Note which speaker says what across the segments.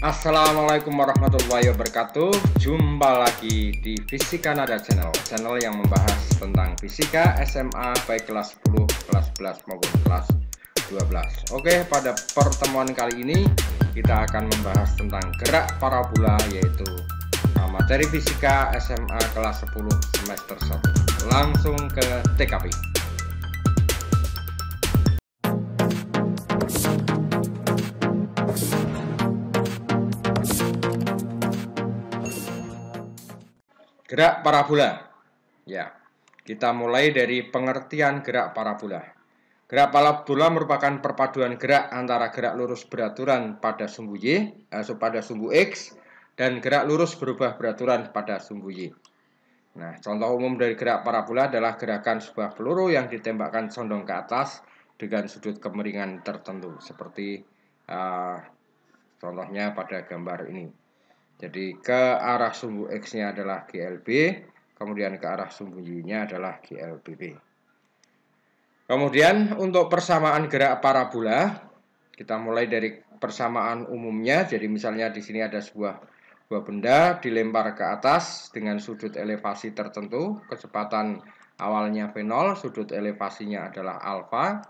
Speaker 1: Assalamualaikum warahmatullahi wabarakatuh. Jumpa lagi di Fisika Nada Channel yang membahas tentang fisika SMA baik kelas 10, kelas 11 maupun kelas 12. Oke, pada pertemuan kali ini kita akan membahas tentang gerak parabola, yaitu materi fisika SMA kelas 10 semester 1. Langsung ke TKP. Gerak parabola. Ya, kita mulai dari pengertian gerak parabola. Gerak parabola merupakan perpaduan gerak antara gerak lurus beraturan pada sumbu Y, pada sumbu X, dan gerak lurus berubah beraturan pada sumbu Y. Nah, contoh umum dari gerak parabola adalah gerakan sebuah peluru yang ditembakkan condong ke atas dengan sudut kemiringan tertentu, seperti contohnya pada gambar ini. Jadi ke arah sumbu X-nya adalah GLB, kemudian ke arah sumbu Y-nya adalah GLBB. Kemudian untuk persamaan gerak parabola, kita mulai dari persamaan umumnya. Jadi misalnya di sini ada sebuah benda dilempar ke atas dengan sudut elevasi tertentu, kecepatan awalnya V0, sudut elevasinya adalah alfa.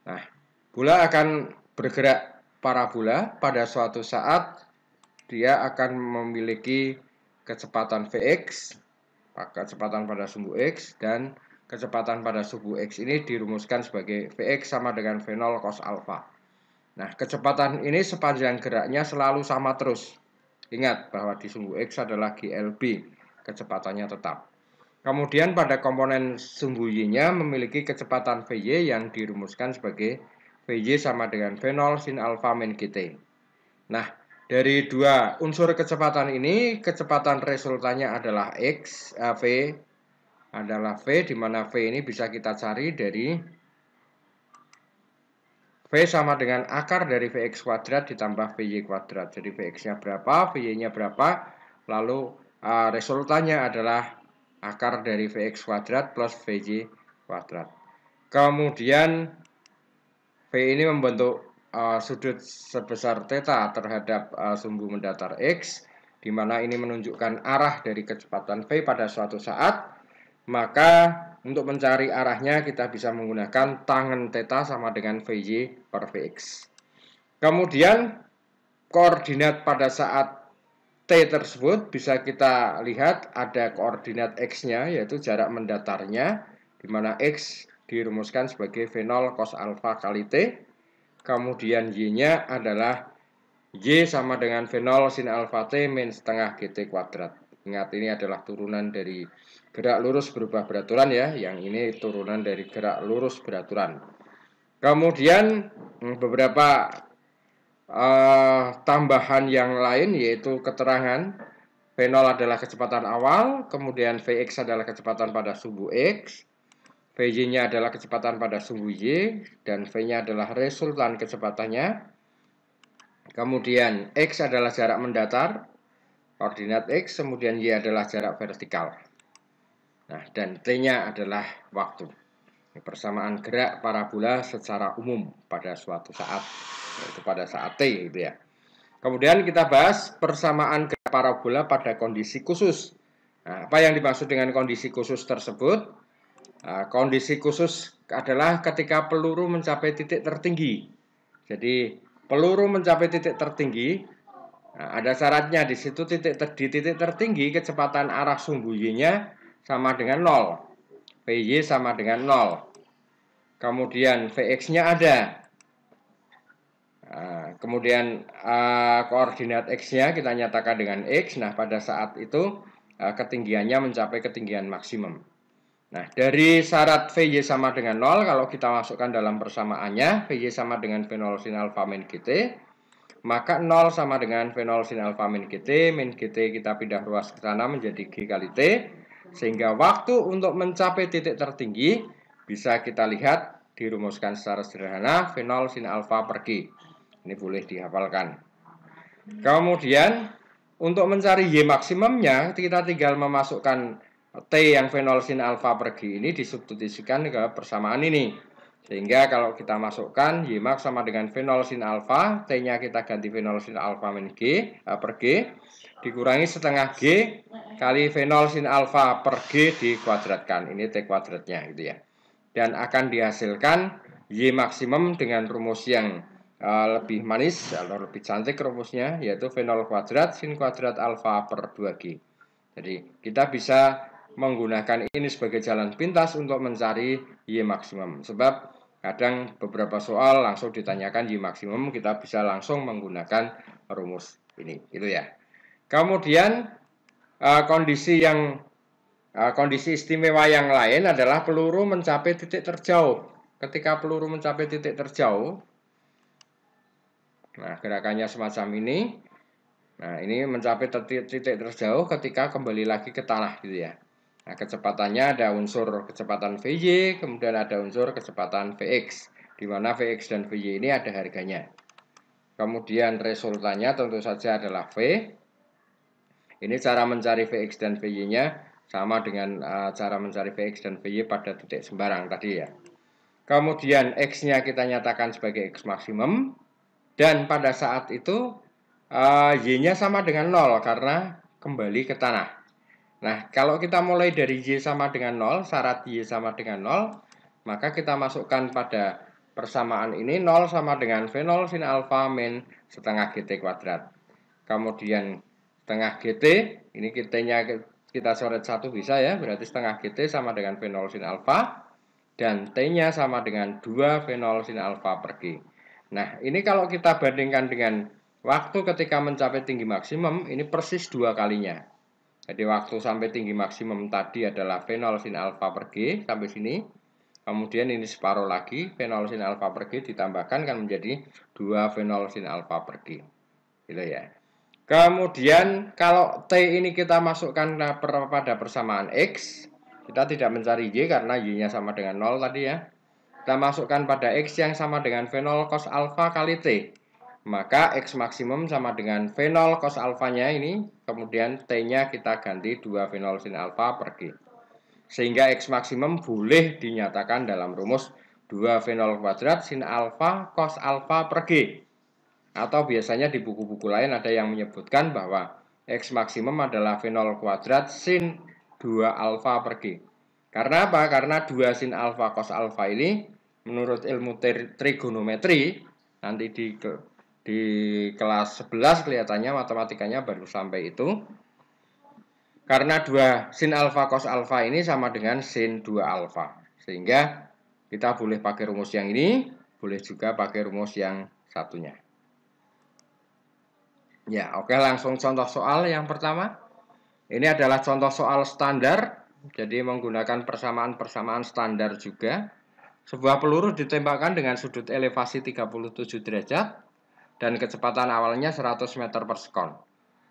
Speaker 1: Nah, bola akan bergerak parabola pada suatu saat dia akan memiliki kecepatan Vx, kecepatan pada sumbu X, dan kecepatan pada sumbu X ini dirumuskan sebagai Vx sama dengan V0 cos alfa. Nah, kecepatan ini sepanjang geraknya selalu sama terus. Ingat bahwa di sumbu X adalah GLB, kecepatannya tetap. Kemudian pada komponen sumbu Y-nya memiliki kecepatan Vy yang dirumuskan sebagai Vy sama dengan V0 sin alfa min GT. Nah, dari dua unsur kecepatan ini, kecepatan resultannya adalah V adalah V, di mana V ini bisa kita cari dari V sama dengan akar dari Vx kuadrat ditambah Vy kuadrat. Jadi Vx-nya berapa, Vy-nya berapa, lalu resultannya adalah akar dari Vx kuadrat plus Vy kuadrat. Kemudian V ini membentuk sudut sebesar theta terhadap sumbu mendatar X, di mana ini menunjukkan arah dari kecepatan V pada suatu saat. Maka untuk mencari arahnya kita bisa menggunakan tangen theta sama dengan Vy per Vx. Kemudian koordinat pada saat T tersebut bisa kita lihat ada koordinat X-nya, yaitu jarak mendatarnya, di mana X dirumuskan sebagai V0 cos alfa kali T. Kemudian Y-nya adalah Y sama dengan V0 sin alfa T min setengah GT kuadrat. Ingat, ini adalah turunan dari gerak lurus berubah beraturan ya. Yang ini turunan dari gerak lurus beraturan. Kemudian beberapa tambahan yang lain, yaitu keterangan V0 adalah kecepatan awal, kemudian Vx adalah kecepatan pada sumbu X, Vy-nya adalah kecepatan pada sumbu Y, dan V-nya adalah resultan kecepatannya. Kemudian X adalah jarak mendatar, koordinat X, kemudian Y adalah jarak vertikal. Nah, dan T-nya adalah waktu. Ini persamaan gerak parabola secara umum pada suatu saat, yaitu pada saat T gitu ya. Kemudian kita bahas persamaan gerak parabola pada kondisi khusus. Nah, apa yang dimaksud dengan kondisi khusus tersebut? Kondisi khusus adalah ketika peluru mencapai titik tertinggi. Jadi peluru mencapai titik tertinggi, ada syaratnya di situ. Di titik tertinggi kecepatan arah sumbu Y-nya sama dengan 0, Vy sama dengan 0. Kemudian Vx-nya ada. Kemudian koordinat X-nya kita nyatakan dengan X. Nah, pada saat itu ketinggiannya mencapai ketinggian maksimum. Nah, dari syarat Vy sama dengan 0, kalau kita masukkan dalam persamaannya, Vy sama dengan V0 sin alfa min GT, maka 0 sama dengan V0 sin alfa min GT kita pindah ruas ke sana menjadi G kali T, sehingga waktu untuk mencapai titik tertinggi bisa kita lihat dirumuskan secara sederhana, V0 sin alfa per G. Ini boleh dihafalkan. Kemudian, untuk mencari Y maksimumnya, kita tinggal memasukkan T yang V0 sin alfa per G ini disubstitusikan ke persamaan ini. Sehingga kalau kita masukkan Y max sama dengan V0 sin alfa, T-nya kita ganti V0 sin alfa min G per G, dikurangi setengah G kali V0 sin alfa per G dikuadratkan. Ini T kuadratnya gitu ya. Dan akan dihasilkan Y maksimum dengan rumus yang lebih manis atau lebih cantik rumusnya, yaitu V0 kuadrat sin kuadrat alfa per 2G. Jadi kita bisa menggunakan ini sebagai jalan pintas untuk mencari Y maksimum. Sebab kadang beberapa soal langsung ditanyakan Y maksimum, kita bisa langsung menggunakan rumus ini, gitu ya. Kemudian kondisi istimewa yang lain adalah peluru mencapai titik terjauh. Ketika peluru mencapai titik terjauh, nah gerakannya semacam ini. Nah ini mencapai titik terjauh ketika kembali lagi ke tanah, gitu ya. Nah, kecepatannya ada unsur kecepatan Vy, kemudian ada unsur kecepatan Vx, di mana Vx dan Vy ini ada harganya. Kemudian resultannya tentu saja adalah V. Ini cara mencari Vx dan Vy-nya sama dengan cara mencari Vx dan Vy pada titik sembarang tadi ya. Kemudian X-nya kita nyatakan sebagai X maksimum, dan pada saat itu Y-nya sama dengan 0 karena kembali ke tanah. Nah, kalau kita mulai dari Y sama dengan 0, syarat Y sama dengan 0, maka kita masukkan pada persamaan ini 0 sama dengan V0 sin alfa min setengah GT kuadrat. Kemudian setengah GT, ini GT-nya kita coret 1 bisa ya, berarti setengah GT sama dengan V0 sin alfa, dan T-nya sama dengan 2 V0 sin alfa per G. Nah, ini kalau kita bandingkan dengan waktu ketika mencapai tinggi maksimum, ini persis 2 kalinya. Jadi waktu sampai tinggi maksimum tadi adalah V0 sin alfa per G sampai sini. Kemudian ini separuh lagi, V0 sin alfa per G ditambahkan kan menjadi 2 V0 sin alfa per G. Gitu ya. Kemudian kalau T ini kita masukkan pada persamaan X, kita tidak mencari Y karena Y-nya sama dengan 0 tadi ya. Kita masukkan pada X yang sama dengan V0 cos alfa kali T. Maka X maksimum sama dengan V0 cos alfanya ini, kemudian T-nya kita ganti 2 V0 sin alfa per G. Sehingga X maksimum boleh dinyatakan dalam rumus 2 V0 kuadrat sin alfa cos alfa per G. Atau biasanya di buku-buku lain ada yang menyebutkan bahwa X maksimum adalah V0 kuadrat sin 2 alfa per G. Karena apa? Karena 2 sin alfa cos alfa ini menurut ilmu trigonometri, nanti di kelas 11 kelihatannya matematikanya baru sampai itu. Karena 2 sin alfa cos alfa ini sama dengan sin 2 alfa. Sehingga kita boleh pakai rumus yang ini, boleh juga pakai rumus yang satunya. Ya, oke, langsung contoh soal yang pertama. Ini adalah contoh soal standar, jadi menggunakan persamaan-persamaan standar juga. Sebuah peluru ditembakkan dengan sudut elevasi 37 derajat dan kecepatan awalnya 100 meter per sekon.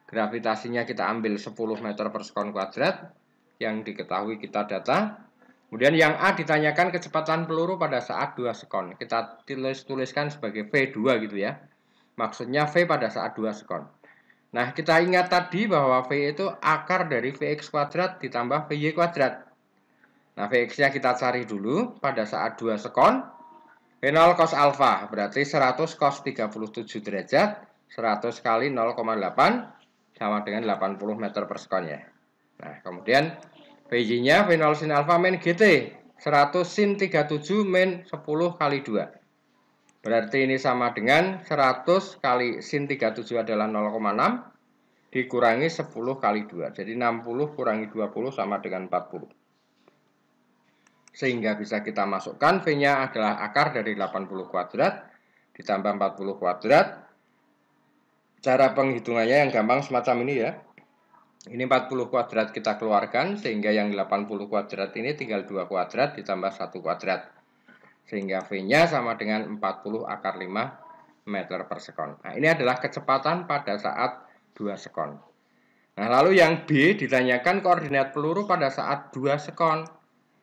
Speaker 1: Gravitasinya kita ambil 10 meter per sekon kuadrat, yang diketahui kita data. Kemudian yang A ditanyakan kecepatan peluru pada saat 2 sekon. Kita tuliskan sebagai V2 gitu ya. Maksudnya V pada saat 2 sekon. Nah, kita ingat tadi bahwa V itu akar dari Vx kuadrat ditambah Vy kuadrat. Nah, Vx-nya kita cari dulu pada saat 2 sekon. V0 cos alfa berarti 100 cos 37 derajat, 100 kali 0,8 sama dengan 80 meter per sekon ya. Nah, kemudian Vy-nya V0 sin alfa min GT, 100 sin 37 min 10 kali 2. Berarti ini sama dengan 100 kali sin 37 adalah 0,6 dikurangi 10 kali 2. Jadi 60 kurangi 20 sama dengan 40. Sehingga bisa kita masukkan V-nya adalah akar dari 80 kuadrat ditambah 40 kuadrat. Cara penghitungannya yang gampang semacam ini ya. Ini 40 kuadrat kita keluarkan, sehingga yang 80 kuadrat ini tinggal 2 kuadrat ditambah 1 kuadrat. Sehingga V-nya sama dengan 40 akar 5 meter per sekon. Nah, ini adalah kecepatan pada saat 2 sekon. Nah, lalu yang B ditanyakan koordinat peluru pada saat 2 sekon.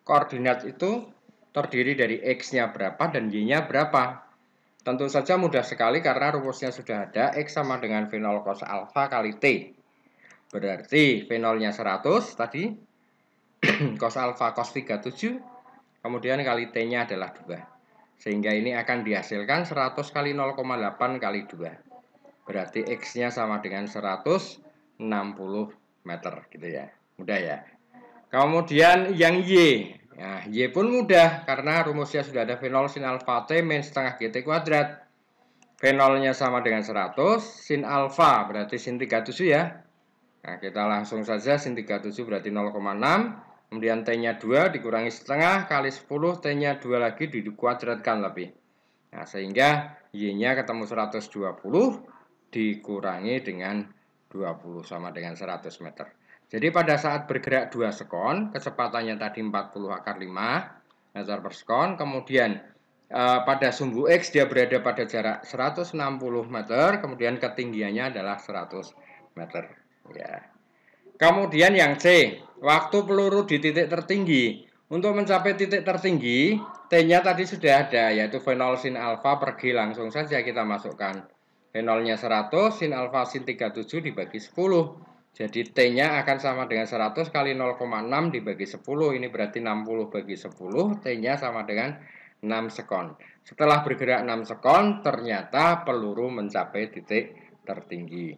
Speaker 1: Koordinat itu terdiri dari X-nya berapa dan Y-nya berapa. Tentu saja mudah sekali karena rumusnya sudah ada. X sama dengan V0 cos alfa kali T. Berarti V0-nya 100 tadi. Cos alfa cos 37. Kemudian kali T-nya adalah 2. Sehingga ini akan dihasilkan 100 kali 0,8 kali 2. Berarti X-nya sama dengan 160 meter gitu ya. Mudah ya. Kemudian yang Y. Nah, Y pun mudah karena rumusnya sudah ada V0 sin alfa T min setengah GT kuadrat. V0-nya sama dengan 100, sin alfa berarti sin 37 ya. Nah, kita langsung saja sin 37 berarti 0,6. Kemudian T-nya 2 dikurangi setengah kali 10, T-nya 2 lagi dikuadratkan lebih. Nah, sehingga Y-nya ketemu 120 dikurangi dengan 20 sama dengan 100 meter. Jadi pada saat bergerak 2 sekon, kecepatannya tadi 40 akar 5 meter per sekon. Kemudian pada sumbu X dia berada pada jarak 160 meter, kemudian ketinggiannya adalah 100 meter. Ya. Kemudian yang C, waktu peluru di titik tertinggi. Untuk mencapai titik tertinggi, T-nya tadi sudah ada, yaitu V0 sin alfa per G. Langsung saja kita masukkan. V0-nya 100, sin alfa sin 37 dibagi 10. Jadi T-nya akan sama dengan 100 kali 0,6 dibagi 10. Ini berarti 60 bagi 10. T-nya sama dengan 6 sekon. Setelah bergerak 6 sekon, ternyata peluru mencapai titik tertinggi.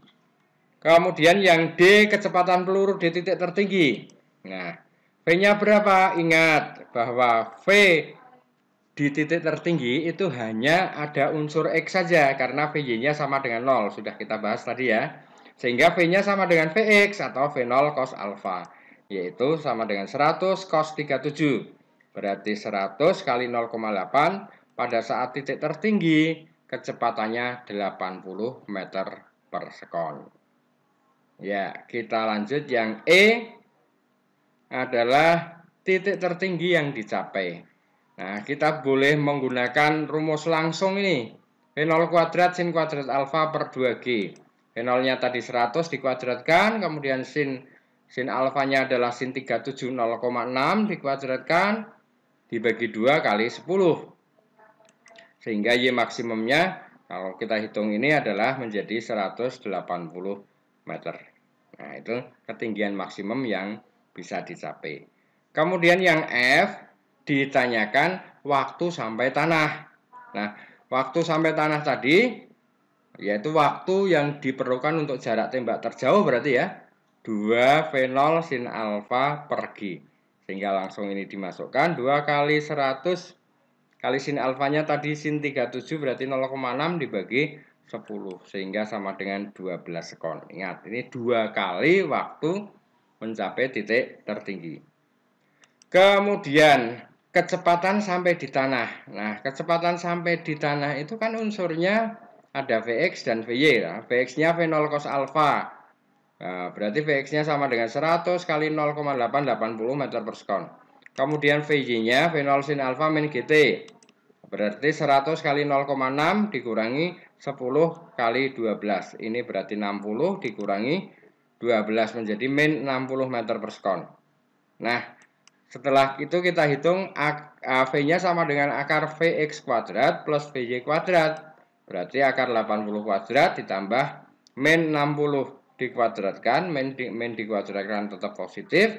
Speaker 1: Kemudian yang D, kecepatan peluru di titik tertinggi. Nah, V-nya berapa? Ingat bahwa V di titik tertinggi itu hanya ada unsur X saja karena VY-nya sama dengan 0. Sudah kita bahas tadi ya. Sehingga V-nya sama dengan Vx atau V0 cos alfa, yaitu sama dengan 100 cos 37. Berarti 100 kali 0,8 pada saat titik tertinggi kecepatannya 80 meter per sekon. Ya, kita lanjut yang E adalah titik tertinggi yang dicapai. Nah, kita boleh menggunakan rumus langsung ini. V0 kuadrat sin kuadrat alfa per 2G. V0-nya tadi 100 dikuadratkan, kemudian sin alfanya adalah sin 37 0,6 dikuadratkan dibagi 2 kali 10. Sehingga Y maksimumnya kalau kita hitung ini adalah menjadi 180 meter. Nah, itu ketinggian maksimum yang bisa dicapai. Kemudian yang F ditanyakan waktu sampai tanah. Nah, waktu sampai tanah tadi yaitu waktu yang diperlukan untuk jarak tembak terjauh berarti ya 2 V0 sin alfa per G. Sehingga langsung ini dimasukkan 2 kali 100 kali sin alfanya tadi sin 37 berarti 0,6 dibagi 10 sehingga sama dengan 12 sekon. Ingat, ini 2 kali waktu mencapai titik tertinggi. Kemudian kecepatan sampai di tanah. Nah, kecepatan sampai di tanah itu kan unsurnya ada Vx dan Vy. Nah, Vx-nya V0 cos alfa. Nah, berarti Vx-nya sama dengan 100 kali 0,880 meter per sekon. Kemudian Vy-nya V0 sin alfa min GT. Berarti 100 kali 0,6 dikurangi 10 kali 12. Ini berarti 60 dikurangi 12 menjadi min 60 meter per sekon. Nah, setelah itu kita hitung V-nya sama dengan akar Vx kuadrat plus Vy kuadrat. Berarti akar 80 kuadrat ditambah min 60 dikuadratkan, min dikuadratkan tetap positif,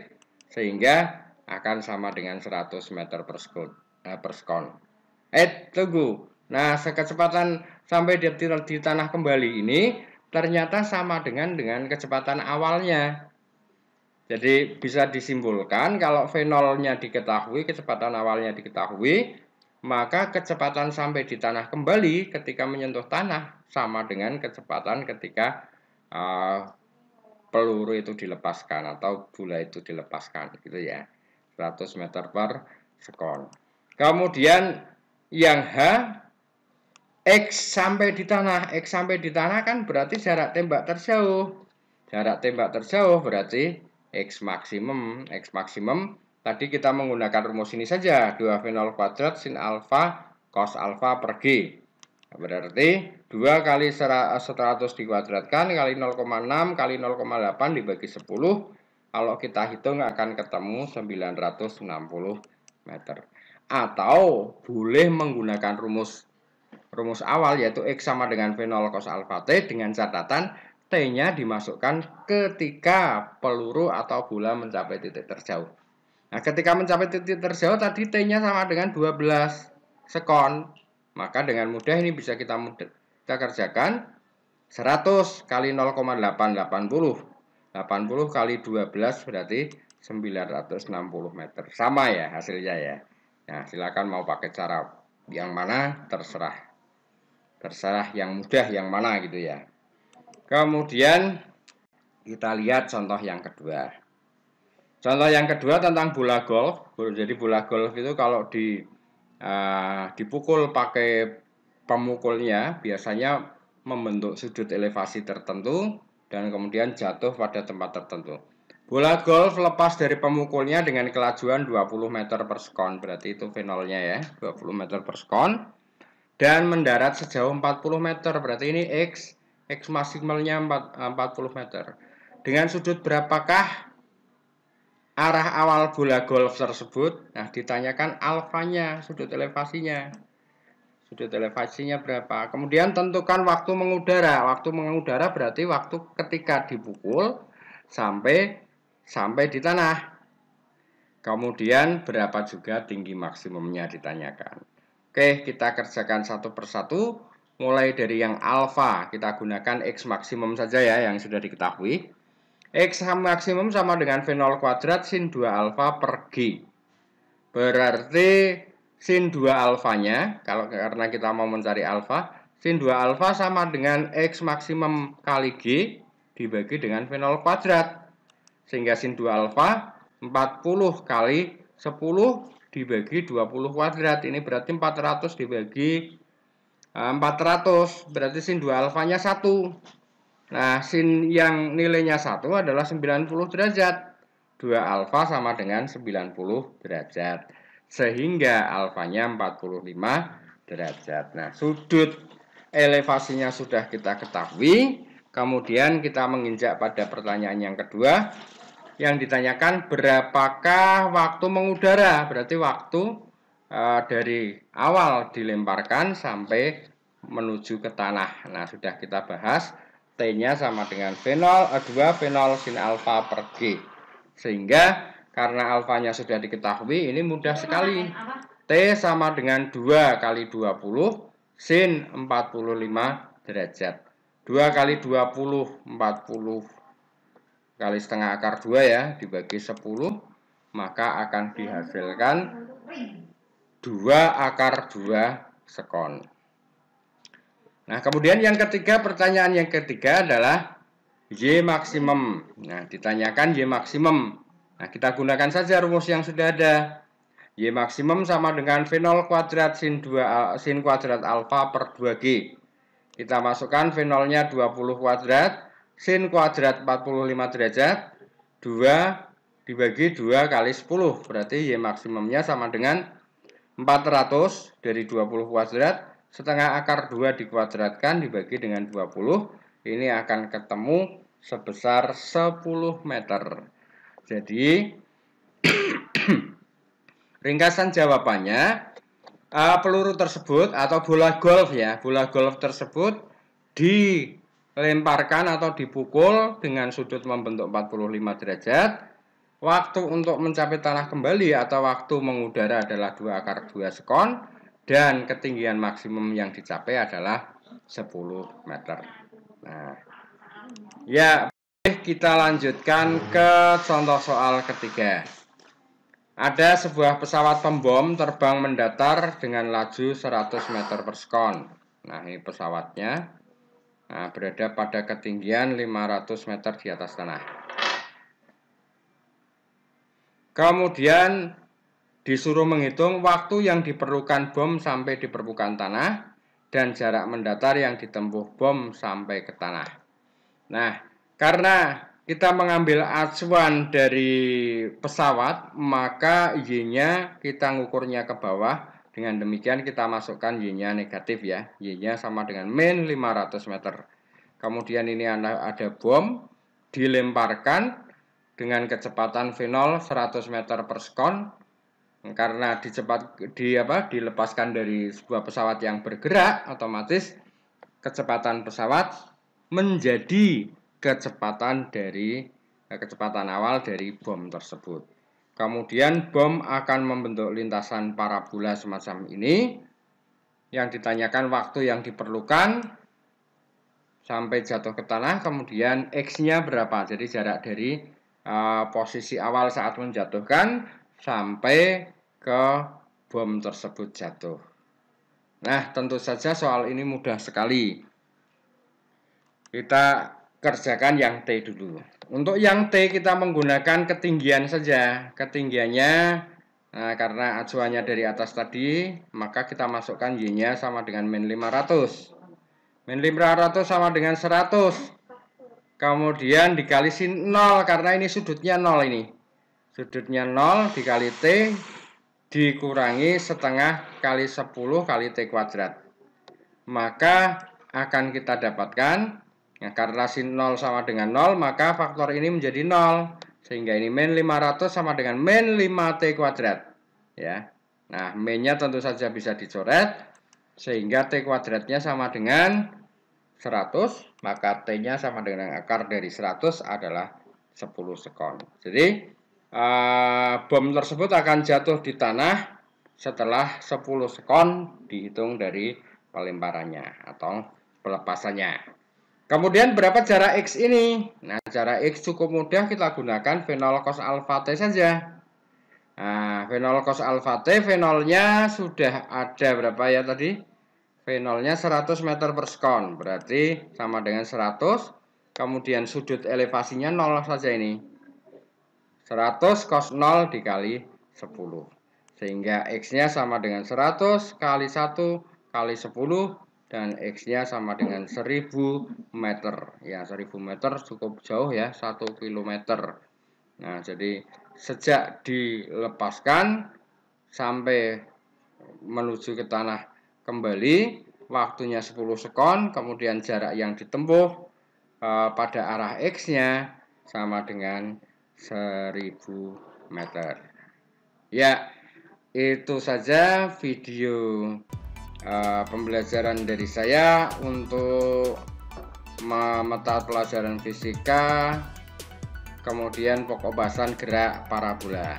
Speaker 1: sehingga akan sama dengan 100 meter per sekon. Tunggu. Nah, kecepatan sampai di tanah kembali ini ternyata sama dengan kecepatan awalnya. Jadi bisa disimpulkan kalau V0-nya diketahui, kecepatan awalnya diketahui, maka kecepatan sampai di tanah kembali ketika menyentuh tanah sama dengan kecepatan ketika peluru itu dilepaskan atau bola itu dilepaskan gitu ya. 100 meter per sekon. Kemudian yang H, X sampai di tanah. X sampai di tanah kan berarti jarak tembak terjauh. Jarak tembak terjauh berarti X maksimum. X maksimum tadi kita menggunakan rumus ini saja. 2V0 kuadrat sin alfa cos alfa per G. Berarti 2 kali 100 dikuadratkan kali 0,6 kali 0,8 dibagi 10. Kalau kita hitung akan ketemu 960 meter. Atau boleh menggunakan rumus awal yaitu X sama dengan V0 cos alfa T dengan catatan T-nya dimasukkan ketika peluru atau bola mencapai titik terjauh. Nah, ketika mencapai titik terjauh tadi T-nya sama dengan 12. sekon. Maka dengan mudah ini bisa kita kerjakan 100 kali 0,880. 80 kali 12 berarti 960 meter. Sama ya hasilnya ya. Nah, silakan mau pakai cara yang mana terserah. Terserah yang mudah yang mana gitu ya. Kemudian kita lihat contoh yang kedua. Contoh yang kedua tentang bola golf. Jadi bola golf itu kalau dipukul pakai pemukulnya biasanya membentuk sudut elevasi tertentu dan kemudian jatuh pada tempat tertentu. Bola golf lepas dari pemukulnya dengan kelajuan 20 meter per sekon, berarti itu V0-nya ya, 20 meter per sekon, dan mendarat sejauh 40 meter, berarti ini X maksimalnya 40 meter. Dengan sudut berapakah arah awal bola golf tersebut? Nah, ditanyakan alfanya, sudut elevasinya. Sudut elevasinya berapa? Kemudian tentukan waktu mengudara. Waktu mengudara berarti waktu ketika dipukul sampai di tanah. Kemudian berapa juga tinggi maksimumnya ditanyakan. Oke, kita kerjakan satu persatu. Mulai dari yang alfa, kita gunakan X maksimum saja ya yang sudah diketahui. X maksimum sama dengan V0 kuadrat sin 2 alfa per G. Berarti sin 2 alfanya, karena kita mau mencari alfa, sin 2 alfa sama dengan X maksimum kali G dibagi dengan V0 kuadrat. Sehingga sin 2 alfa 40 kali 10 dibagi 20 kuadrat. Ini berarti 400 dibagi 400. Berarti sin 2 alfanya 1. Nah, sin yang nilainya 1 adalah 90 derajat. 2 alfa sama dengan 90 derajat. Sehingga alfanya 45 derajat. Nah, sudut elevasinya sudah kita ketahui. Kemudian kita menginjak pada pertanyaan yang kedua. Yang ditanyakan berapakah waktu mengudara. Berarti waktu dari awal dilemparkan sampai menuju ke tanah. Nah, sudah kita bahas. T-nya sama dengan V0, 2 V0 sin alfa per G. Sehingga karena alfanya sudah diketahui, ini mudah sekali. T sama dengan 2 kali 20 sin 45 derajat. 2 kali 20, 40 kali setengah akar 2 ya, dibagi 10, maka akan dihasilkan 2 akar 2 sekon. Nah, kemudian yang ketiga, pertanyaan yang ketiga adalah Y maksimum. Nah, ditanyakan Y maksimum. Nah, kita gunakan saja rumus yang sudah ada. Y maksimum sama dengan V0 kuadrat sin kuadrat alfa per 2G. Kita masukkan V0-nya 20 kuadrat, sin kuadrat 45 derajat, 2 dibagi 2 kali 10. Berarti Y maksimumnya sama dengan 400 dari 20 kuadrat, setengah akar 2 dikuadratkan dibagi dengan 20. Ini akan ketemu sebesar 10 meter. Jadi ringkasan jawabannya, peluru tersebut atau bola golf ya, bola golf tersebut dilemparkan atau dipukul dengan sudut membentuk 45 derajat. Waktu untuk mencapai tanah kembali atau waktu mengudara adalah 2 akar 2 sekon. Dan ketinggian maksimum yang dicapai adalah 10 meter. Nah, ya, kita lanjutkan ke contoh soal ketiga. Ada sebuah pesawat pembom terbang mendatar dengan laju 100 meter per sekon. Nah, ini pesawatnya. Nah, berada pada ketinggian 500 meter di atas tanah. Kemudian disuruh menghitung waktu yang diperlukan bom sampai di permukaan tanah dan jarak mendatar yang ditempuh bom sampai ke tanah. Nah, karena kita mengambil acuan dari pesawat, maka Y-nya kita ngukurnya ke bawah. Dengan demikian kita masukkan Y-nya negatif ya. Y-nya sama dengan min 500 meter. Kemudian ini ada bom dilemparkan dengan kecepatan V0 100 meter per sekon. Karena dilepaskan dari sebuah pesawat yang bergerak, otomatis kecepatan pesawat menjadi kecepatan awal dari bom tersebut. Kemudian bom akan membentuk lintasan parabola semacam ini yang ditanyakan waktu yang diperlukan sampai jatuh ke tanah, kemudian X-nya berapa. Jadi jarak dari posisi awal saat menjatuhkan sampai ke bom tersebut jatuh. Nah, tentu saja soal ini mudah sekali. Kita kerjakan yang T dulu. Untuk yang T kita menggunakan ketinggian saja. Ketinggiannya, nah, karena acuannya dari atas tadi, maka kita masukkan Y-nya sama dengan min 500. Min 500 sama dengan 100. Kemudian dikali sin 0, karena ini sudutnya 0 ini. Sudutnya 0 dikali T dikurangi setengah kali 10 kali T kuadrat. Maka akan kita dapatkan, nah, karena sin 0 sama dengan 0, maka faktor ini menjadi 0. Sehingga ini min 500 sama dengan min 5T kuadrat. Ya. Nah, min-nya tentu saja bisa dicoret, sehingga T kuadratnya sama dengan 100, maka T-nya sama dengan akar dari 100 adalah 10 sekon. Jadi, bom tersebut akan jatuh di tanah setelah 10 sekon dihitung dari pelemparannya atau pelepasannya. Kemudian berapa jarak X ini? Nah, jarak X cukup mudah, kita gunakan V0 cos alfa T saja. Nah, V0 cos alfa T, V0-nya sudah ada berapa ya tadi? V0-nya 100 meter per sekon, berarti sama dengan 100, kemudian sudut elevasinya 0 saja ini. 100 cos 0 dikali 10. Sehingga X-nya sama dengan 100 kali 1 kali 10, dan X-nya sama dengan 1000 meter. Ya, 1000 meter cukup jauh ya, 1 kilometer. Nah, jadi sejak dilepaskan sampai menuju ke tanah kembali, waktunya 10 sekon, kemudian jarak yang ditempuh pada arah X-nya sama dengan 1000 meter. Ya, itu saja video pembelajaran dari saya untuk mata pelajaran fisika, kemudian pokok bahasan gerak parabola.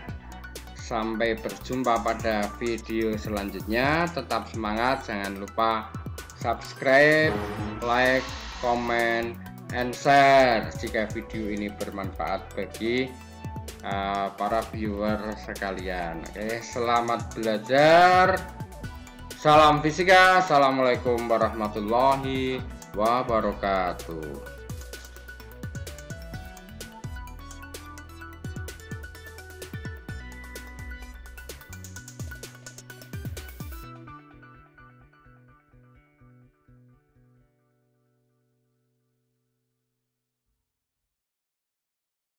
Speaker 1: Sampai berjumpa pada video selanjutnya. Tetap semangat, jangan lupa subscribe, like, comment, and share jika video ini bermanfaat bagi para viewer sekalian. Oke, selamat belajar. Salam fisika. Assalamualaikum warahmatullahi wabarakatuh.